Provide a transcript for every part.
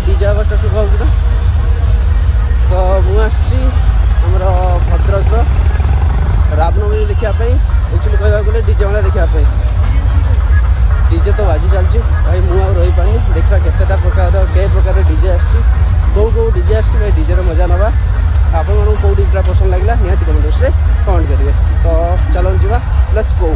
भाई डीजे आवाजटा शुभा होना तो मुझे आमर भद्रक रामनवमी देखापी एक्चुअली कहवा गले डीजे मेला देखापी डीजे तो बाजी चलती भाई मुझे रही पानी देखा केतेटा प्रकार के प्रकार डीजे आसी कौ डीजे आसी भाई डीजे मजा नवा आपण मानू कौ डीजेटा पसंद लगे निहाती कमेंट बॉक्स में कमेंट करेंगे। तो चलो जी लेट्स गो।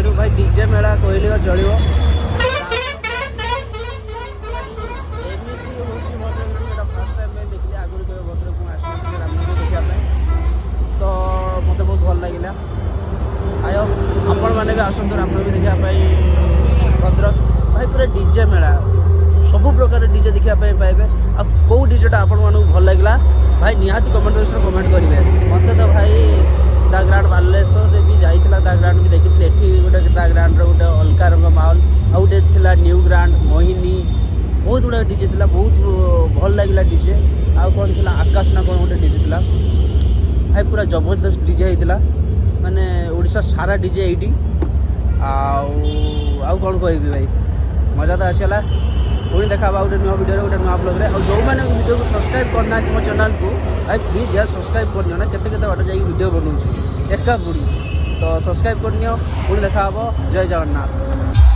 जेहतु भाई डीजे मेला कहले चलो फर्स्ट टाइम देखिए आगुरी केवे भद्रक को आसी रामनवमी देखा तो मत बहुत भल लगे आय आपण मैंने भी आसतु रामनवमी देखा भद्रक भाई पूरा डीजे मेला सब प्रकार डीजे देखा पाइबे आ कौ डीजेटा आपण मानक भल लगे भाई निहाती कमेंट बॉक्स कमेंट करेंगे मत तो भाई दा ग्रांड बालेश्वर भी जाइला दा ग्रांड भी देखी एठी गोटे दा ग्रांड गोटे अलका रंग माहौल आ गोटे थिला न्यू ग्रांड मोहिनी बहुत गुड़ा डीजे थिला बहुत भल लगे डीजे आ कौन थिला आकाश ना कौन गोटे डीजे थिला भाई पूरा जबरदस्त डीजे होता माने ओडिशा सारा डीजे एटी आउ कौन कहबी भाई मजा तो आसला पुणी देखा गोटे नुआ वीडियो गोटे नुआ ब्लॉग और जो मैंने वीडियो को सब्सक्राइब करना मो चैनल को भाई प्लीज यार सब्सक्राइब कर ना केते बाट जाइए वीडियो बनाऊँ एका बुढ़ी तो सब्सक्राइब कर पुणी देखा जय जगन्नाथ।